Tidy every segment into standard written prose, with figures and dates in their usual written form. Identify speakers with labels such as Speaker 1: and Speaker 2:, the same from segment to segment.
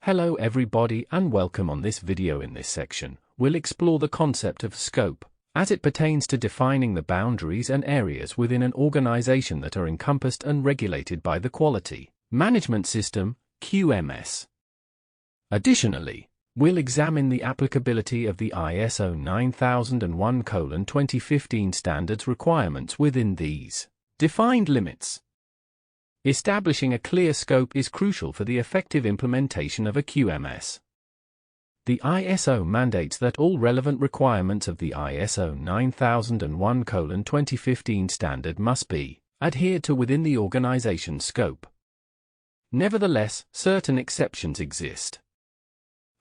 Speaker 1: Hello everybody and welcome. On this video. In this section, we'll explore the concept of scope, as it pertains to defining the boundaries and areas within an organization that are encompassed and regulated by the Quality Management System, QMS. Additionally, we'll examine the applicability of the ISO 9001:2015 standards requirements within these defined limits. Establishing a clear scope is crucial for the effective implementation of a QMS. The ISO mandates that all relevant requirements of the ISO 9001:2015 standard must be adhered to within the organization's scope. Nevertheless, certain exceptions exist.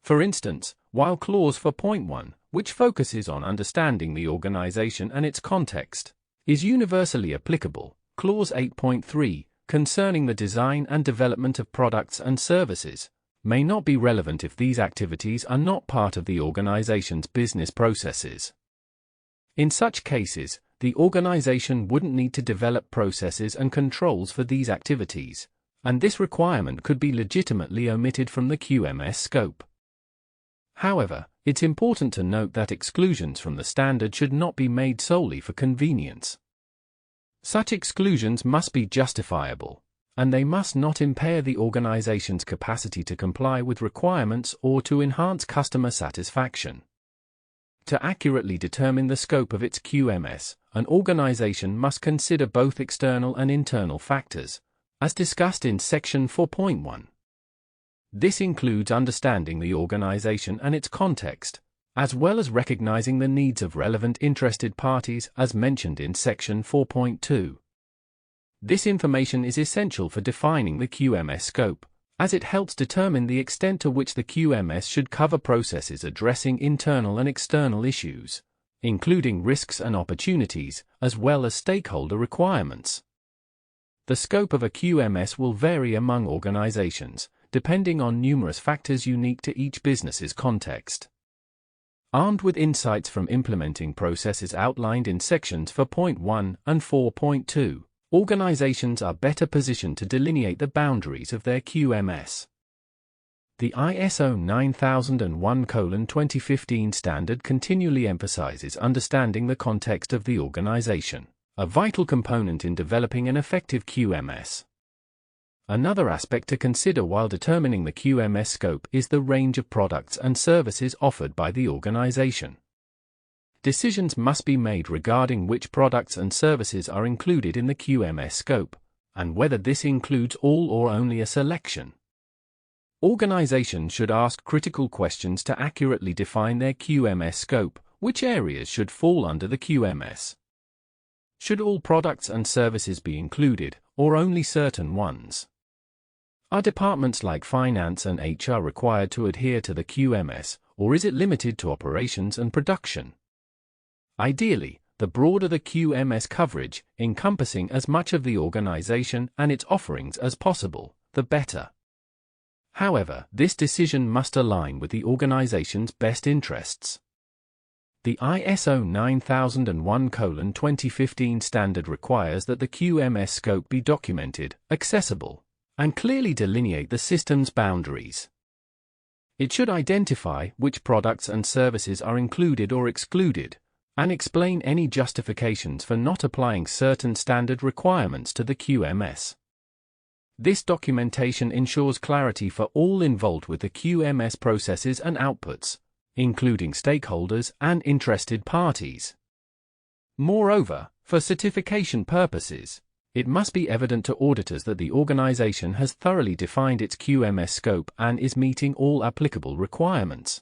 Speaker 1: For instance, while Clause 4.1, which focuses on understanding the organization and its context, is universally applicable, Clause 8.3, concerning the design and development of products and services, may not be relevant if these activities are not part of the organization's business processes. In such cases, the organization wouldn't need to develop processes and controls for these activities, and this requirement could be legitimately omitted from the QMS scope. However, it's important to note that exclusions from the standard should not be made solely for convenience. Such exclusions must be justifiable, and they must not impair the organization's capacity to comply with requirements or to enhance customer satisfaction. To accurately determine the scope of its QMS, an organization must consider both external and internal factors, as discussed in Section 4.1. This includes understanding the organization and its context, as well as recognizing the needs of relevant interested parties as mentioned in Section 4.2. This information is essential for defining the QMS scope, as it helps determine the extent to which the QMS should cover processes addressing internal and external issues, including risks and opportunities, as well as stakeholder requirements. The scope of a QMS will vary among organizations, depending on numerous factors unique to each business's context. Armed with insights from implementing processes outlined in Sections 4.1 and 4.2, organizations are better positioned to delineate the boundaries of their QMS. The ISO 9001:2015 standard continually emphasizes understanding the context of the organization, a vital component in developing an effective QMS. Another aspect to consider while determining the QMS scope is the range of products and services offered by the organization. Decisions must be made regarding which products and services are included in the QMS scope, and whether this includes all or only a selection. Organizations should ask critical questions to accurately define their QMS scope. Which areas should fall under the QMS? Should all products and services be included, or only certain ones? Are departments like finance and HR required to adhere to the QMS, or is it limited to operations and production? Ideally, the broader the QMS coverage, encompassing as much of the organization and its offerings as possible, the better. However, this decision must align with the organization's best interests. The ISO 9001:2015 standard requires that the QMS scope be documented, accessible, and clearly delineate the system's boundaries. It should identify which products and services are included or excluded, and explain any justifications for not applying certain standard requirements to the QMS. This documentation ensures clarity for all involved with the QMS processes and outputs, including stakeholders and interested parties. Moreover, for certification purposes, it must be evident to auditors that the organization has thoroughly defined its QMS scope and is meeting all applicable requirements.